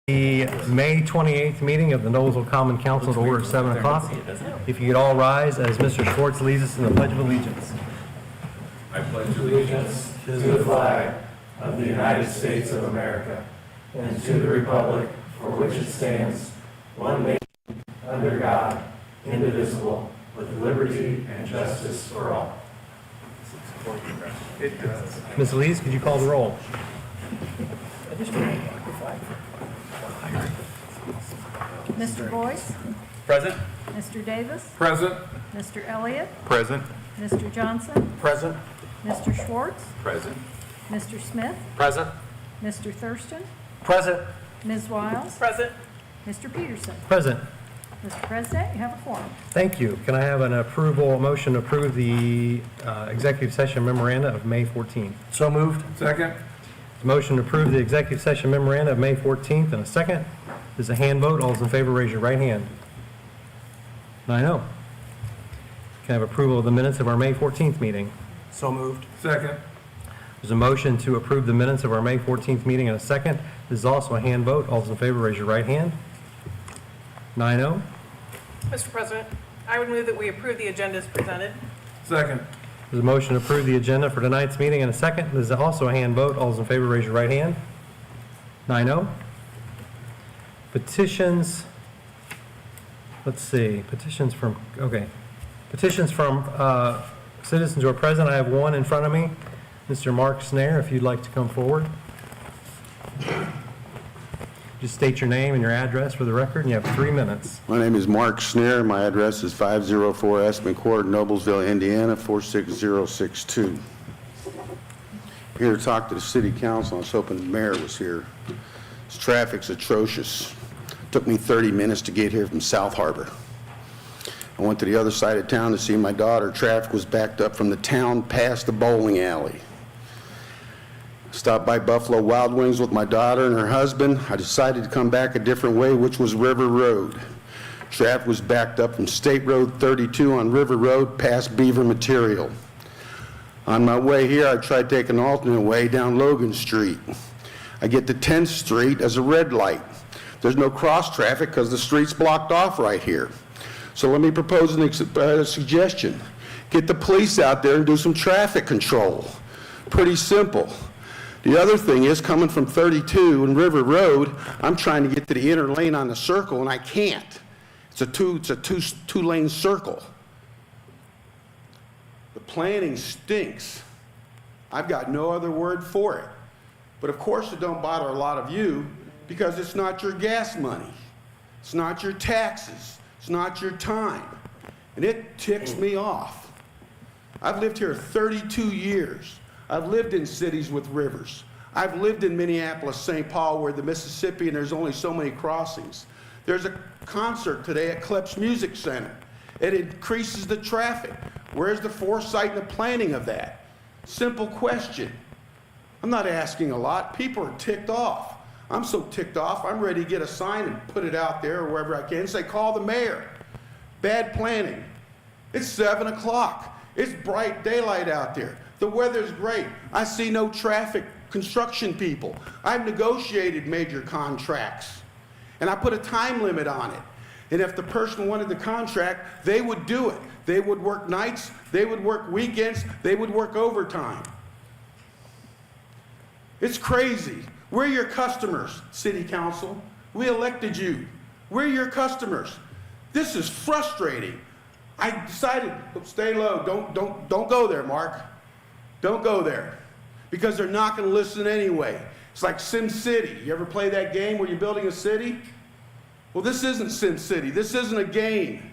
The May 28th meeting of the Noblesville Common Council to order at 7 o'clock. If you could all rise as Mr. Schwartz leads us in the Pledge of Allegiance. I pledge allegiance to the flag of the United States of America and to the republic for which it stands, one nation, under God, indivisible, with liberty and justice for all. Ms. Lees, could you call the roll? Mr. Boyce? Present. Mr. Davis? Present. Mr. Elliott? Present. Mr. Johnson? Present. Mr. Schwartz? Present. Mr. Smith? Present. Mr. Thurston? Present. Ms. Wiles? Present. Mr. Peterson? Present. Mr. President, you have a quorum. Thank you. Can I have an approval, motion to approve the executive session memoranda of May 14th? So moved. Second. Motion to approve the executive session memoranda of May 14th and a second. This is a hand vote. All those in favor, raise your right hand. 9-0. Can I have approval of the minutes of our May 14th meeting? So moved. Second. There's a motion to approve the minutes of our May 14th meeting and a second. This is also a hand vote. All those in favor, raise your right hand. 9-0. Mr. President, I would move that we approve the agenda as presented. Second. There's a motion to approve the agenda for tonight's meeting and a second. This is also a hand vote. All those in favor, raise your right hand. 9-0. Petitions. Let's see. Petitions from citizens who are present. I have one in front of me. Mr. Mark Snare, if you'd like to come forward. Just state your name and your address for the record, and you have 3 minutes. My name is Mark Snare. My address is 504 Espen Court, Noblesville, Indiana, 46062. Here to talk to the city council. I was hoping the mayor was here. This traffic's atrocious. Took me 30 minutes to get here from South Harbor. I went to the other side of town to see my daughter. Traffic was backed up from the town past the bowling alley. Stopped by Buffalo Wild Wings with my daughter and her husband. I decided to come back a different way, which was River Road. Traffic was backed up from State Road 32 on River Road past Beaver Material. On my way here, I tried taking an alternate way down Logan Street. I get to 10th Street as a red light. There's no cross traffic because the street's blocked off right here. So let me propose a suggestion. Get the police out there and do some traffic control. Pretty simple. The other thing is, coming from 32 and River Road, I'm trying to get to the inner lane on the circle, and I can't. It's a two-lane circle. The planning stinks. I've got no other word for it. But of course it don't bother a lot of you because it's not your gas money. It's not your taxes. It's not your time. And it ticks me off. I've lived here 32 years. I've lived in cities with rivers. I've lived in Minneapolis, St. Paul, where the Mississippi, and there's only so many crossings. There's a concert today at Klepp's Music Center. It increases the traffic. Where's the foresight and the planning of that? Simple question. I'm not asking a lot. People are ticked off. I'm so ticked off, I'm ready to get a sign and put it out there or wherever I can and say, call the mayor. Bad planning. It's 7 o'clock. It's bright daylight out there. The weather's great. I see no traffic construction people. I've negotiated major contracts, and I put a time limit on it. And if the person wanted the contract, they would do it. They would work nights, they would work weekends, they would work overtime. It's crazy. We're your customers, City Council. We elected you. We're your customers. This is frustrating. I decided, stay low. Don't go there, Mark. Don't go there, because they're not going to listen anyway. It's like Sim City. You ever play that game where you're building a city? Well, this isn't Sim City. This isn't a game.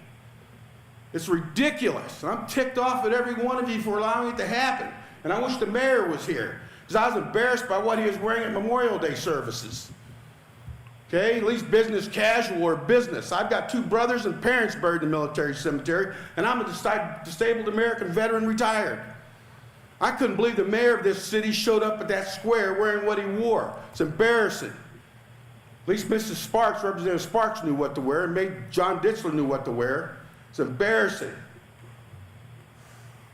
It's ridiculous. And I'm ticked off at every one of you for allowing it to happen. And I wish the mayor was here, because I was embarrassed by what he was wearing at Memorial Day services. Okay, at least business casual or business. I've got 2 brothers and parents buried in the military cemetery, and I'm a disabled American veteran retired. I couldn't believe the mayor of this city showed up at that square wearing what he wore. It's embarrassing. At least Mrs. Sparks, Representative Sparks, knew what to wear, and maybe John Ditzler knew what to wear. It's embarrassing.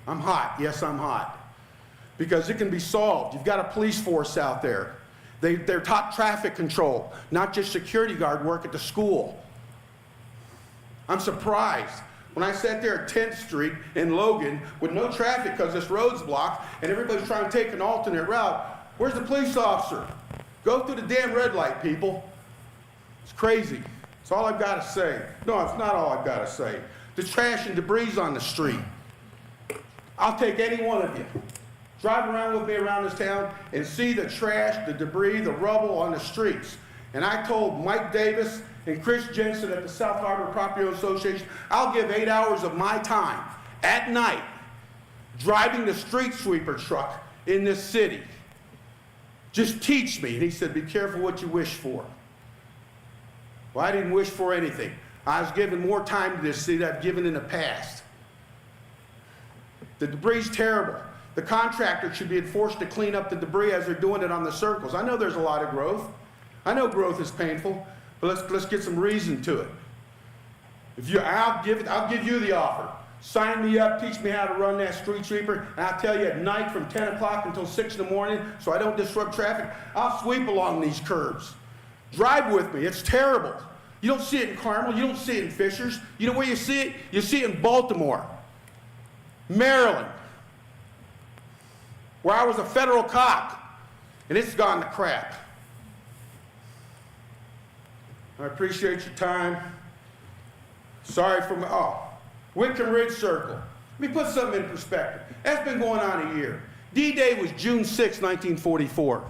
I'm hot. Yes, I'm hot. Because it can be solved. You've got a police force out there. They're taught traffic control, not just security guard work at the school. I'm surprised. When I sat there at 10th Street in Logan with no traffic because this road's blocked and everybody's trying to take an alternate route, where's the police officer? Go through the damn red light, people. It's crazy. That's all I've got to say. No, it's not all I've got to say. The trash and debris on the street. I'll take any one of you. Drive around with me around this town and see the trash, the debris, the rubble on the streets. And I told Mike Davis and Chris Jensen at the South Harbor Property Owners Association, I'll give 8 hours of my time at night driving the street sweeper truck in this city. Just teach me. And he said, be careful what you wish for. Well, I didn't wish for anything. I was given more time to this city than I've given in the past. The debris's terrible. The contractor should be enforced to clean up the debris as they're doing it on the circles. I know there's a lot of growth. I know growth is painful, but let's get some reason to it. I'll give you the offer. Sign me up, teach me how to run that street sweeper, and I'll tell you at night from 10 o'clock until 6 in the morning, so I don't disrupt traffic, I'll sweep along these curbs. Drive with me. It's terrible. You don't see it in Carmel. You don't see it in Fishers. You know where you see it? You see it in Baltimore, Maryland, where I was a federal cop, and it's gone to crap. I appreciate your time. Sorry for Wickham Ridge Circle. Let me put something in perspective. That's been going on a year. D-Day was June 6, 1944.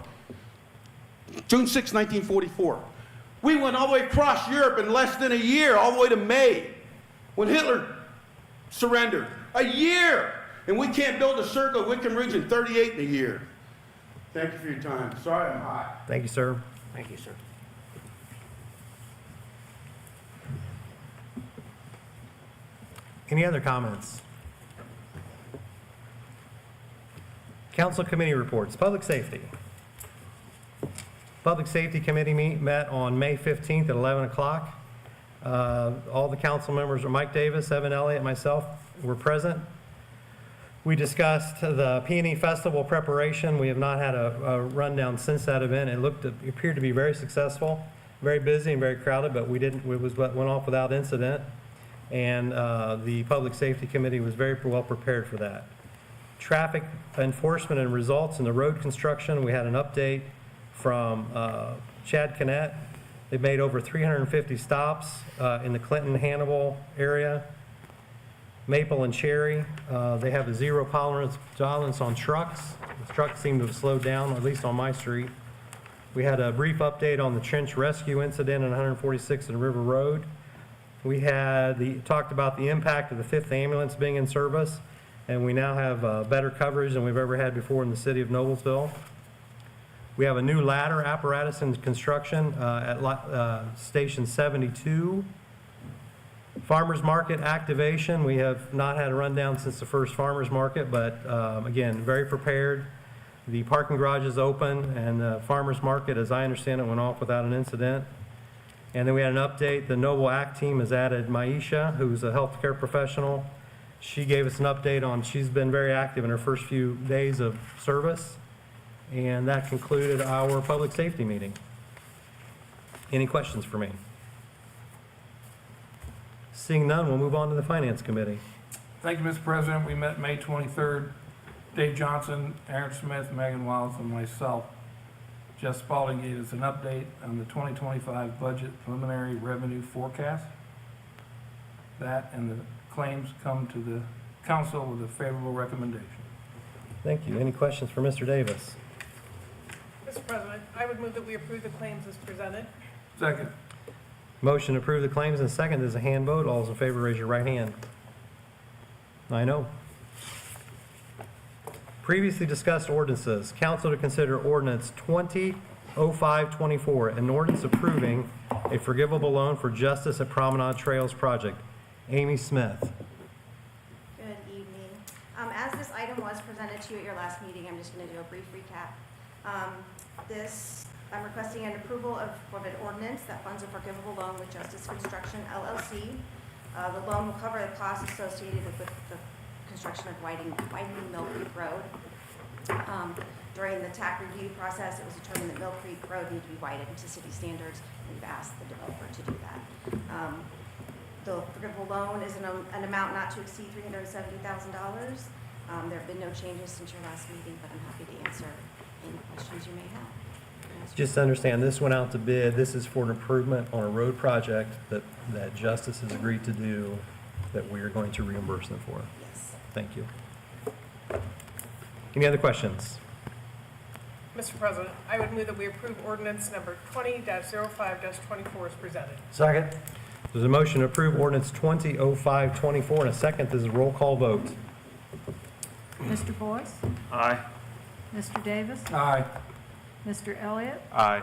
June 6, 1944. We went all the way across Europe in less than a year, all the way to May, when Hitler surrendered. A year! And we can't build a circle at Wickham Ridge in 38 in a year. Thank you for your time. Sorry I'm hot. Thank you, sir. Thank you, sir. Any other comments? Council committee reports. Public safety. Public Safety Committee met on May 15th at 11 o'clock. All the council members, Mike Davis, Evan Elliott, myself, were present. We discussed the Peony Festival preparation. We have not had a rundown since that event. It appeared to be very successful, very busy and very crowded, but it went off without incident. And the Public Safety Committee was very well prepared for that. Traffic enforcement and results in the road construction. We had an update from Chad Kinnett. They've made over 350 stops in the Clinton-Hannibal area. Maple and Cherry, they have a zero tolerance on trucks. The trucks seem to have slowed down, at least on my street. We had a brief update on the trench rescue incident on 146th and River Road. We talked about the impact of the 5th ambulance being in service, and we now have better coverage than we've ever had before in the city of Noblesville. We have a new ladder apparatus in construction at Station 72. Farmers Market activation, we have not had a rundown since the first Farmers Market, but again, very prepared. The parking garage is open, and the Farmers Market, as I understand it, went off without an incident. And then we had an update. The Noble Act team has added Maisha, who's a healthcare professional. She gave us an update on, she's been very active in her first few days of service. And that concluded our public safety meeting. Any questions for me? Seeing none, we'll move on to the Finance Committee. Thank you, Mr. President. We met May 23rd. Dave Johnson, Aaron Smith, Megan Wallace, and myself. Jeff Spalding gave us an update on the 2025 budget preliminary revenue forecast. That and the claims come to the council with a favorable recommendation. Thank you. Any questions for Mr. Davis? Mr. President, I would move that we approve the claims as presented. Second. Motion to approve the claims and second is a hand vote. All those in favor, raise your right hand. 9-0. Previously discussed ordinances. Council to consider ordinance 200524, an ordinance approving a forgivable loan for Justice at Promenade Trails project. Amy Smith. Good evening. As this item was presented to you at your last meeting, I'm just going to do a brief recap. I'm requesting an approval of an ordinance that funds a forgivable loan with Justice Construction LLC. The loan will cover the costs associated with the construction of widening Mill Creek Road. During the TAC review process, it was determined that Mill Creek Road needed to be widened to city standards. We've asked the developer to do that. The forgivable loan is an amount not to exceed $370,000. There have been no changes since your last meeting, but I'm happy to answer any questions you may have. Just to understand, this went out to bid. This is for an improvement on a road project that Justice has agreed to do, that we are going to reimburse them for. Yes. Thank you. Any other questions? Mr. President, I would move that we approve ordinance number 20-05-24 as presented. Second. There's a motion to approve ordinance 200524 and a second. This is a roll call vote. Mr. Boyce? Aye. Mr. Davis? Aye. Mr. Elliott? Aye.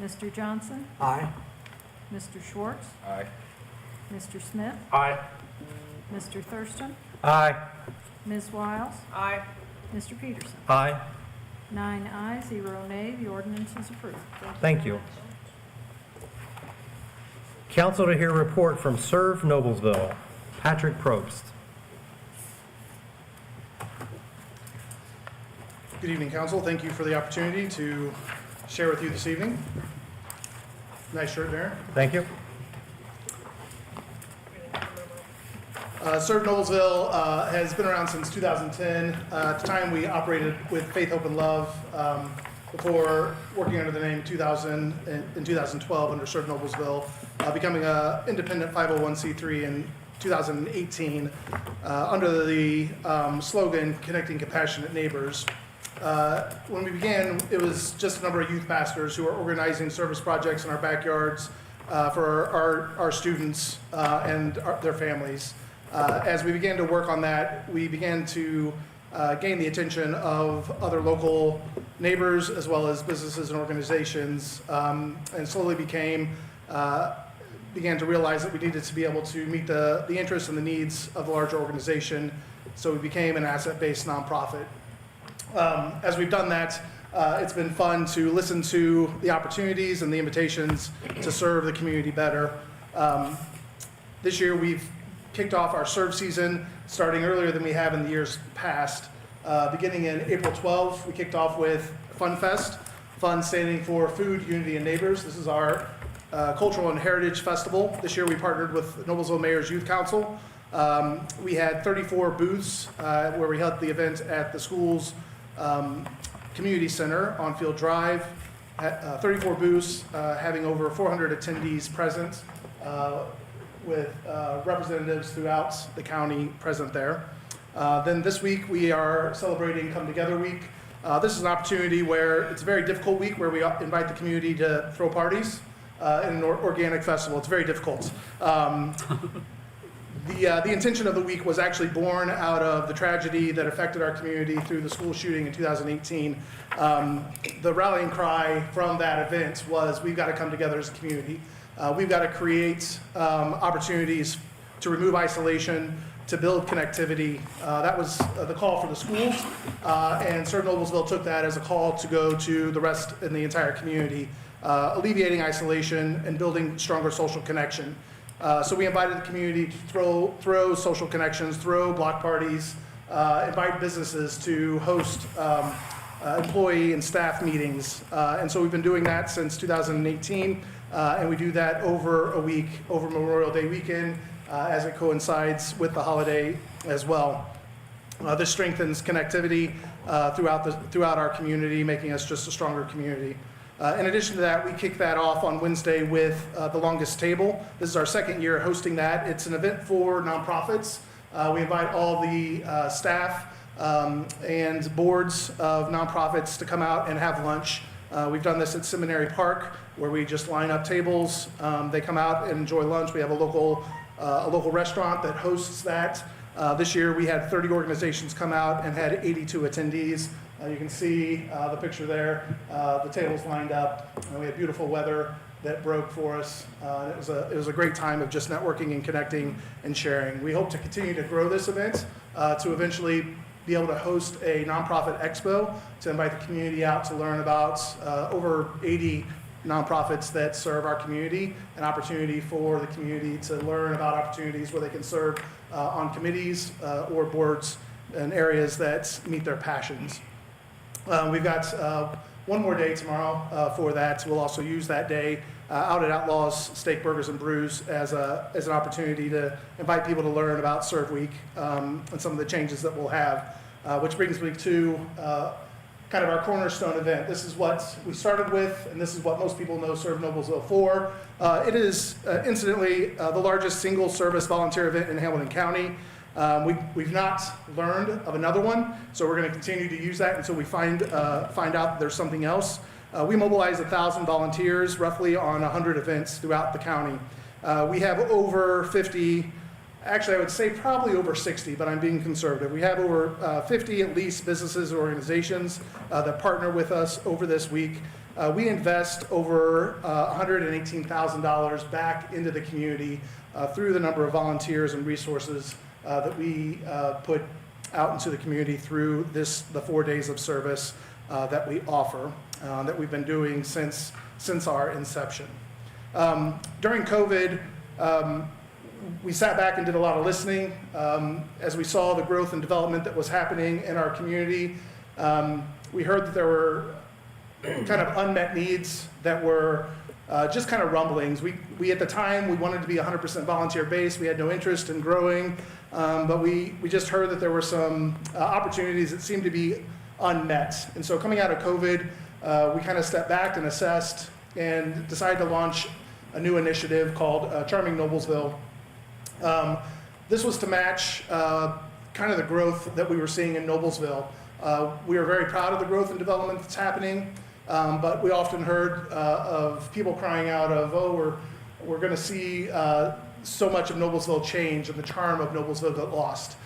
Mr. Johnson? Aye. Mr. Schwartz? Aye. Mr. Smith? Aye. Mr. Thurston? Aye. Ms. Wiles? Aye. Mr. Peterson? Aye. 9 ayes, 0 nay. The ordinance is approved. Thank you. Council to hear a report from Serve Noblesville. Patrick Probst. Good evening, council. Thank you for the opportunity to share with you this evening. Nice shirt, Darren. Thank you. Serve Noblesville has been around since 2010. At the time, we operated with Faith, Hope, and Love before working under the name in 2012 under Serve Noblesville, becoming an independent 501c3 in 2018 under the slogan, Connecting Compassionate Neighbors. When we began, it was just a number of youth pastors who were organizing service projects in our backyards for our students and their families. As we began to work on that, we began to gain the attention of other local neighbors as well as businesses and organizations, and slowly began to realize that we needed to be able to meet the interests and the needs of the larger organization. So we became an asset-based nonprofit. As we've done that, it's been fun to listen to the opportunities and the invitations to serve the community better. This year, we've kicked off our serve season starting earlier than we have in the years past. Beginning in April 12th, we kicked off with Fun Fest, fun standing for Food, Unity, and Neighbors. This is our Cultural and Heritage Festival. This year, we partnered with Noblesville Mayor's Youth Council. We had 34 booths where we held the event at the school's community center on Field Drive. 34 booths, having over 400 attendees present, with representatives throughout the county present there. Then this week, we are celebrating Come Together Week. This is an opportunity where it's a very difficult week where we invite the community to throw parties in an organic festival. It's very difficult. The intention of the week was actually born out of the tragedy that affected our community through the school shooting in 2018. The rallying cry from that event was, we've got to come together as a community. We've got to create opportunities to remove isolation, to build connectivity. That was the call for the schools, and Serve Noblesville took that as a call to go to the rest in the entire community, alleviating isolation and building stronger social connection. So we invited the community to throw social connections, throw block parties, invite businesses to host employee and staff meetings. And so we've been doing that since 2018, and we do that over a week, over Memorial Day weekend, as it coincides with the holiday as well. This strengthens connectivity throughout our community, making us just a stronger community. In addition to that, we kick that off on Wednesday with the Longest Table. This is our second year hosting that. It's an event for nonprofits. We invite all the staff and boards of nonprofits to come out and have lunch. We've done this at Seminary Park, where we just line up tables. They come out and enjoy lunch. We have a local restaurant that hosts that. This year, we had 30 organizations come out and had 82 attendees. You can see the picture there. The tables lined up. We had beautiful weather that broke for us. It was a great time of just networking and connecting and sharing. We hope to continue to grow this event to eventually be able to host a nonprofit expo to invite the community out to learn about over 80 nonprofits that serve our community, an opportunity for the community to learn about opportunities where they can serve on committees or boards in areas that meet their passions. We've got one more day tomorrow for that. We'll also use that day out at Outlaws Steak Burgers and Brews as an opportunity to invite people to learn about Serve Week and some of the changes that we'll have, which brings me to kind of our cornerstone event. This is what we started with, and this is what most people know Serve Noblesville for. It is, incidentally, the largest single-service volunteer event in Hamilton County. We've not learned of another one, so we're going to continue to use that until we find out that there's something else. We mobilize 1,000 volunteers roughly on 100 events throughout the county. We have over 50, actually I would say probably over 60, but I'm being conservative. We have over 50 at least businesses or organizations that partner with us over this week. We invest over $118,000 back into the community through the number of volunteers and resources that we put out into the community through the 4 days of service that we offer, that we've been doing since our inception. During COVID, we sat back and did a lot of listening as we saw the growth and development that was happening in our community. We heard that there were kind of unmet needs that were just kind of rumblings. We at the time, we wanted to be 100% volunteer based. We had no interest in growing, but we just heard that there were some opportunities that seemed to be unmet. And so coming out of COVID, we kind of stepped back and assessed and decided to launch a new initiative called Charming Noblesville. This was to match kind of the growth that we were seeing in Noblesville. We are very proud of the growth and development that's happening, but we often heard of people crying out of, oh, we're going to see so much of Noblesville change and the charm of Noblesville get lost.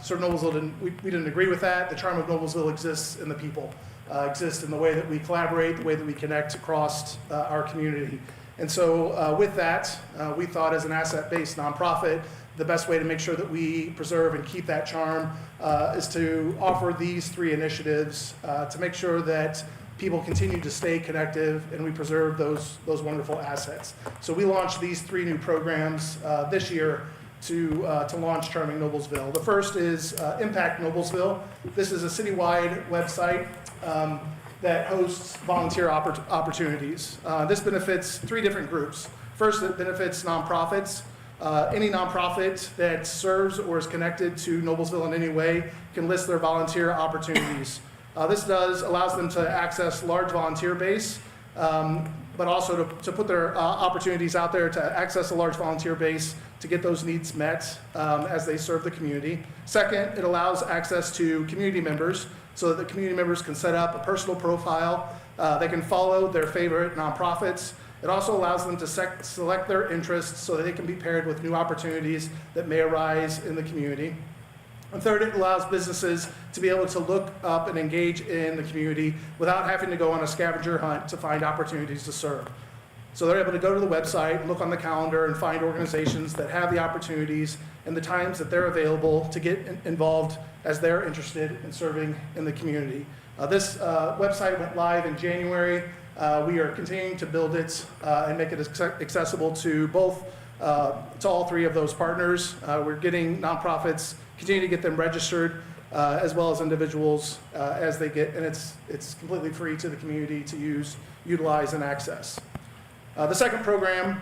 Sort of Noblesville, we didn't agree with that. The charm of Noblesville exists in the people, exists in the way that we collaborate, the way that we connect across our community. And so with that, we thought as an asset-based nonprofit, the best way to make sure that we preserve and keep that charm is to offer these 3 initiatives to make sure that people continue to stay connected and we preserve those wonderful assets. So we launched these 3 new programs this year to launch Charming Noblesville. The first is Impact Noblesville. This is a citywide website that hosts volunteer opportunities. This benefits 3 different groups. First, it benefits nonprofits. Any nonprofit that serves or is connected to Noblesville in any way can list their volunteer opportunities. This allows them to access large volunteer base, but also to put their opportunities out there to access a large volunteer base to get those needs met as they serve the community. Second, it allows access to community members so that the community members can set up a personal profile. They can follow their favorite nonprofits. It also allows them to select their interests so that they can be paired with new opportunities that may arise in the community. And third, it allows businesses to be able to look up and engage in the community without having to go on a scavenger hunt to find opportunities to serve. So they're able to go to the website, look on the calendar, and find organizations that have the opportunities and the times that they're available to get involved as they're interested in serving in the community. This website went live in January. We are continuing to build it and make it accessible to all 3 of those partners. We're getting nonprofits, continue to get them registered, as well as individuals as they get, and it's completely free to the community to utilize, and access. The second program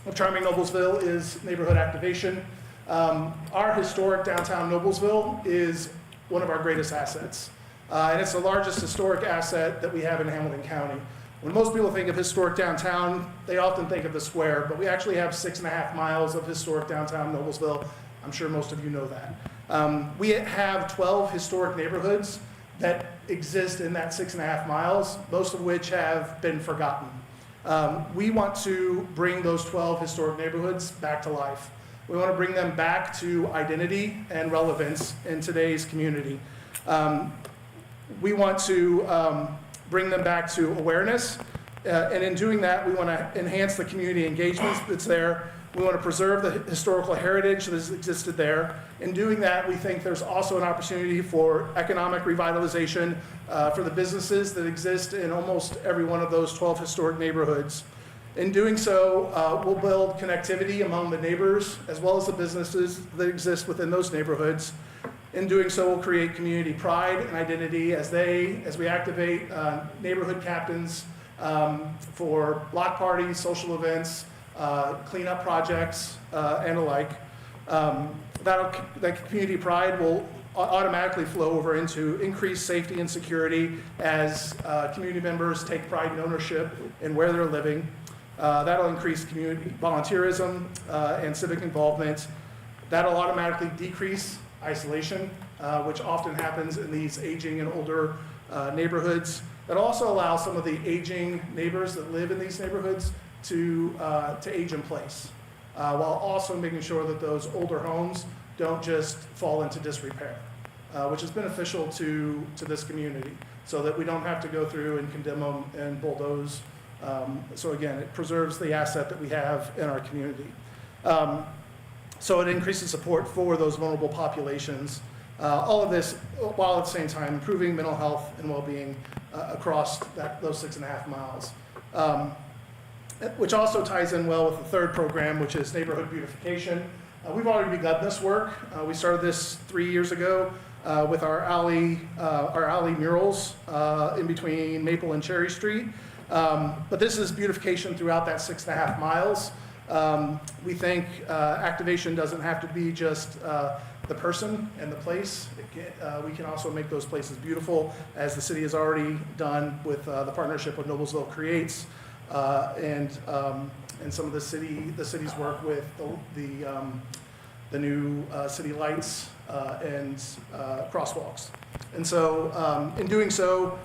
of Charming Noblesville is neighborhood activation. Our historic downtown Noblesville is one of our greatest assets, and it's the largest historic asset that we have in Hamilton County. When most people think of historic downtown, they often think of the square, but we actually have 6.5 miles of historic downtown Noblesville. I'm sure most of you know that. We have 12 historic neighborhoods that exist in that 6.5 miles, most of which have been forgotten. We want to bring those 12 historic neighborhoods back to life. We want to bring them back to identity and relevance in today's community. We want to bring them back to awareness, and in doing that, we want to enhance the community engagement that's there. We want to preserve the historical heritage that has existed there. In doing that, we think there's also an opportunity for economic revitalization for the businesses that exist in almost every one of those 12 historic neighborhoods. In doing so, we'll build connectivity among the neighbors as well as the businesses that exist within those neighborhoods. In doing so, we'll create community pride and identity as we activate neighborhood captains for block parties, social events, cleanup projects, and alike. That community pride will automatically flow over into increased safety and security as community members take pride and ownership in where they're living. That'll increase community volunteerism and civic involvement. That'll automatically decrease isolation, which often happens in these aging and older neighborhoods. That also allows some of the aging neighbors that live in these neighborhoods to age in place, while also making sure that those older homes don't just fall into disrepair, which is beneficial to this community, so that we don't have to go through and condemn them and bulldoze. So again, it preserves the asset that we have in our community. So it increases support for those vulnerable populations. All of this while at the same time improving mental health and well-being across those 6.5 miles. Which also ties in well with the third program, which is neighborhood beautification. We've already begun this work. We started this 3 years ago with our alley murals in between Maple and Cherry Street. But this is beautification throughout that 6.5 miles. We think activation doesn't have to be just the person and the place. We can also make those places beautiful, as the city has already done with the partnership with Noblesville Creates, and some of the city's work with the new city lights and crosswalks. And so in doing so,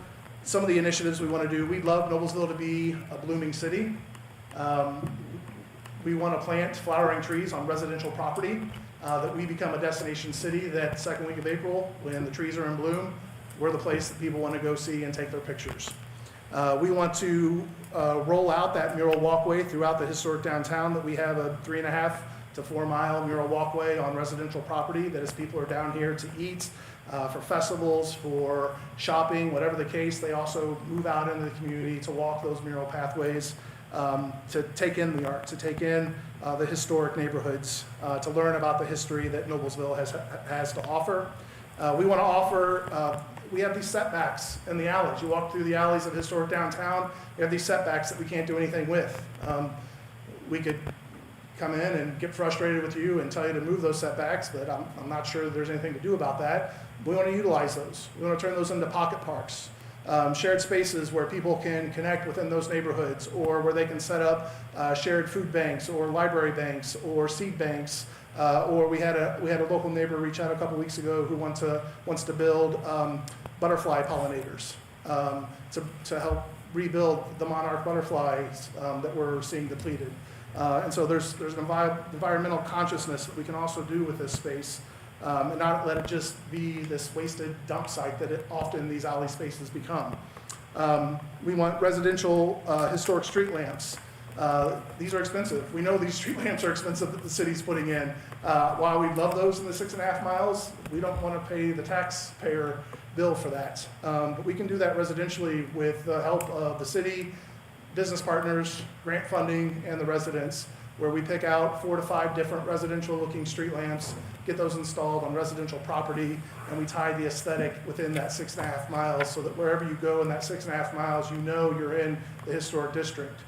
some of the initiatives we want to do, we'd love Noblesville to be a blooming city. We want to plant flowering trees on residential property, that we become a destination city that second week of April, when the trees are in bloom, we're the place that people want to go see and take their pictures. We want to roll out that mural walkway throughout the historic downtown, that we have a 3.5 to 4 mile mural walkway on residential property, that as people are down here to eat, for festivals, for shopping, whatever the case, they also move out into the community to walk those mural pathways, to take in the art, to take in the historic neighborhoods, to learn about the history that Noblesville has to offer. We want to offer, we have these setbacks in the alleys. You walk through the alleys of historic downtown, we have these setbacks that we can't do anything with. We could come in and get frustrated with you and tell you to move those setbacks, but I'm not sure that there's anything to do about that. We want to utilize those. We want to turn those into pocket parks, shared spaces where people can connect within those neighborhoods, or where they can set up shared food banks or library banks or seed banks. Or we had a local neighbor reach out a couple weeks ago who wants to build butterfly pollinators to help rebuild the monarch butterflies that we're seeing depleted. And so there's an environmental consciousness that we can also do with this space, and not let it just be this wasted dump site that often these alley spaces become. We want residential historic street lamps. These are expensive. We know these street lamps are expensive that the city's putting in. While we love those in the 6.5 miles, we don't want to pay the taxpayer bill for that. But we can do that residentially with the help of the city, business partners, grant funding, and the residents, where we pick out 4 to 5 different residential looking street lamps, get those installed on residential property, and we tie the aesthetic within that 6.5 miles, so that wherever you go in that 6.5 miles, you know you're in the historic district.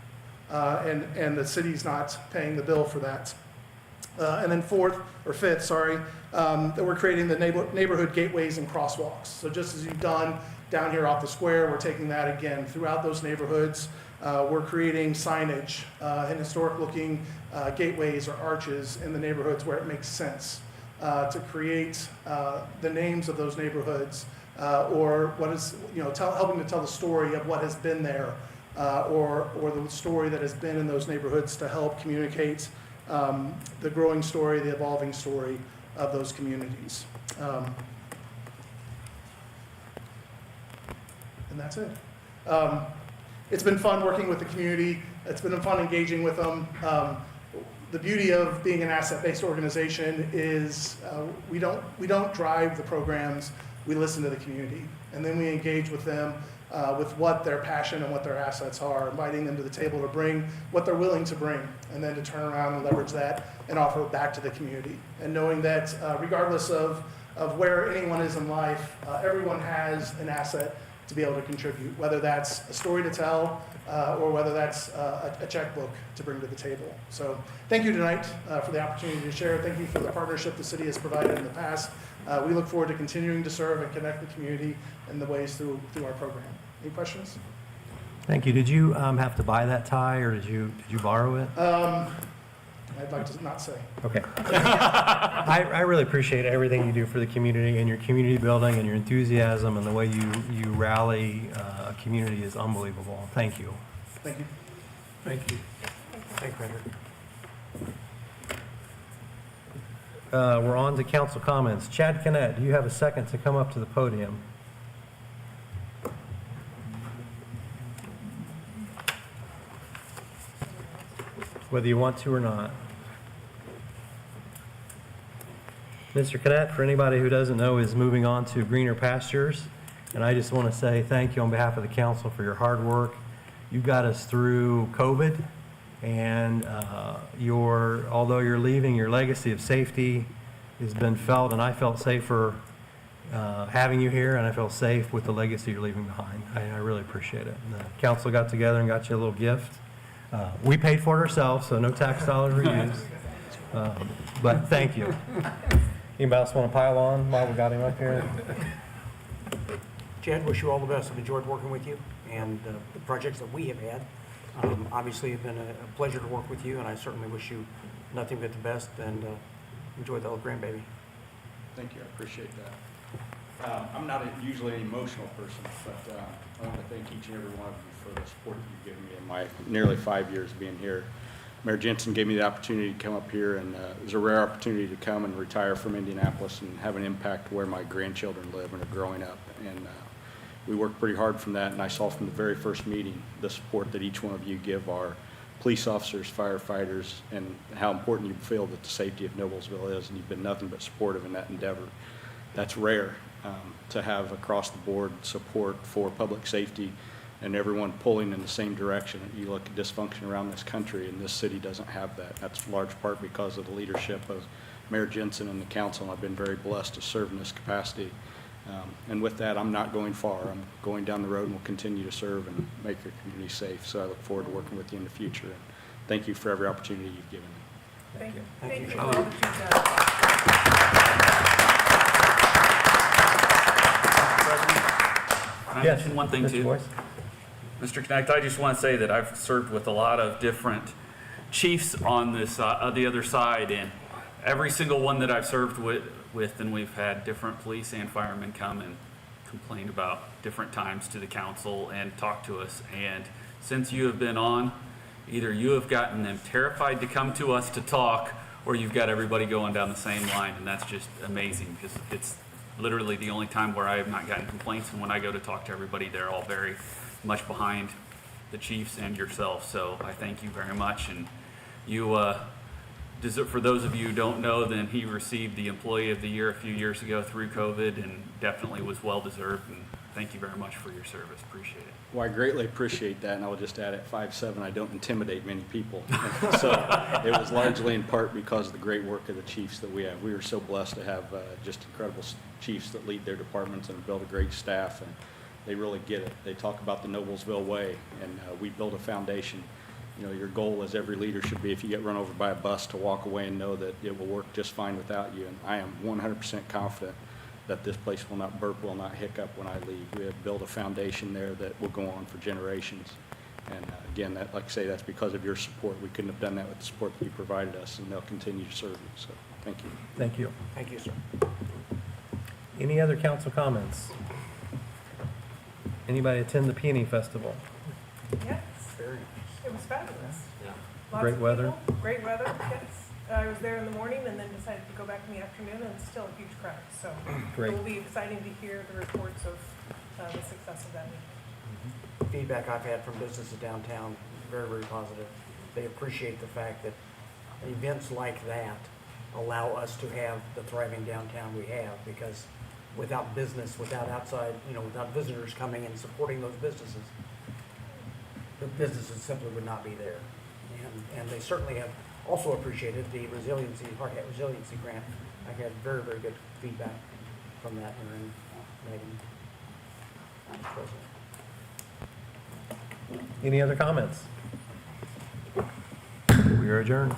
And the city's not paying the bill for that. And then fifth, that we're creating the neighborhood gateways and crosswalks. So just as you've done down here off the square, we're taking that again throughout those neighborhoods. We're creating signage and historic-looking gateways or arches in the neighborhoods where it makes sense to create the names of those neighborhoods, or what is, helping to tell the story of what has been there, or the story that has been in those neighborhoods to help communicate the growing story, the evolving story of those communities. And that's it. It's been fun working with the community. It's been fun engaging with them. The beauty of being an asset-based organization is we don't drive the programs. We listen to the community, and then we engage with them with what their passion and what their assets are, inviting them to the table to bring what they're willing to bring, and then to turn around and leverage that and offer it back to the community. And knowing that regardless of of where anyone is in life, everyone has an asset to be able to contribute, whether that's a story to tell or whether that's a checkbook to bring to the table. So thank you tonight for the opportunity to share. Thank you for the partnership the city has provided in the past. We look forward to continuing to serve and connect the community in the ways through our program. Any questions? Thank you. Did you have to buy that tie, or did you borrow it? I'd like to not say. Okay. I really appreciate everything you do for the community and your community building and your enthusiasm and the way you rally a community is unbelievable. Thank you. Thank you. Thank you. Thank you. We're on to council comments. Chad Cannett, do you have a second to come up to the podium? Whether you want to or not. Mr. Cannett, for anybody who doesn't know, is moving on to greener pastures. And I just want to say thank you on behalf of the council for your hard work. You got us through COVID, and although you're leaving, your legacy of safety has been felt, and I felt safer having you here, and I feel safe with the legacy you're leaving behind. I really appreciate it. And the council got together and got you a little gift. We paid for it ourselves, so no tax dollars were used. But thank you. Anybody else want to pile on while we got him up here? Chad, wish you all the best. I've enjoyed working with you and the projects that we have had. Obviously, it's been a pleasure to work with you, and I certainly wish you nothing but the best, and enjoy the old grandbaby. Thank you, I appreciate that. I'm not usually an emotional person, but I want to thank each and every one of you for the support that you've given me in my nearly 5 years being here. Mayor Jensen gave me the opportunity to come up here, and it was a rare opportunity to come and retire from Indianapolis and have an impact where my grandchildren live and are growing up. And we worked pretty hard from that, and I saw from the very first meeting the support that each one of you give our police officers, firefighters, and how important you feel that the safety of Noblesville is, and you've been nothing but supportive in that endeavor. That's rare to have across the board support for public safety and everyone pulling in the same direction. You look at dysfunction around this country, and this city doesn't have that. That's in large part because of the leadership of Mayor Jensen and the council, and I've been very blessed to serve in this capacity. And with that, I'm not going far. I'm going down the road and will continue to serve and make your community safe. So I look forward to working with you in the future. And thank you for every opportunity you've given me. Thank you. Thank you for all that you've done. Can I Yes, mention one thing Mr. too? Boyce? Mr. Connect, I just want to say that I've served with a lot of different chiefs on this, the other side, and every single one that I've served with, and we've had different police and firemen come and complain about different times to the council and talk to us. And since you have been on, either you have gotten them terrified to come to us to talk, or you've got everybody going down the same line, and that's just amazing, because it's literally the only time where I have not gotten complaints, and when I go to talk to everybody, they're all very much behind the chiefs and yourself. So I thank you very much, and you deserve, for those of you who don't know, then he received the Employee of the Year a few years ago through COVID, and definitely was well deserved, and thank you very much for your service. Appreciate it. Well, I greatly appreciate that, and I will just add at 5'7", I don't intimidate many people. So it was largely in part because of the great work of the chiefs that we have. We are so blessed to have just incredible chiefs that lead their departments and build a great staff, and they really get it. They talk about the Noblesville way, and we build a foundation. You know, your goal as every leader should be, if you get run over by a bus, to walk away and know that it will work just fine without you. And I am 100% confident that this place will not burp, will not hiccup when I leave. We have built a foundation there that will go on for generations. And again, that, like I say, that's because of your support. We couldn't have done that with the support that you provided us, and they'll continue to serve you. So thank you. Thank you. Thank you, sir. Any other council comments? Anybody attend the Peony Festival? Yes, Very it was fabulous. Yeah. Lots Great of weather. people, great weather, yes. I was there in the morning and then decided to go back in the afternoon, and it's still a huge crowd. So Great. it will be exciting to hear the reports of the success of that week. Feedback I've had from businesses downtown, very, very positive. They appreciate the fact that events like that allow us to have the thriving downtown we have, because without business, without outside, without visitors coming and supporting those businesses, the businesses simply would not be there. And they certainly have also appreciated the resiliency, Hardhat Resiliency Grant. I had very, very good feedback. from that, Aaron, Megan, Mr. President. Any other comments? We are adjourned.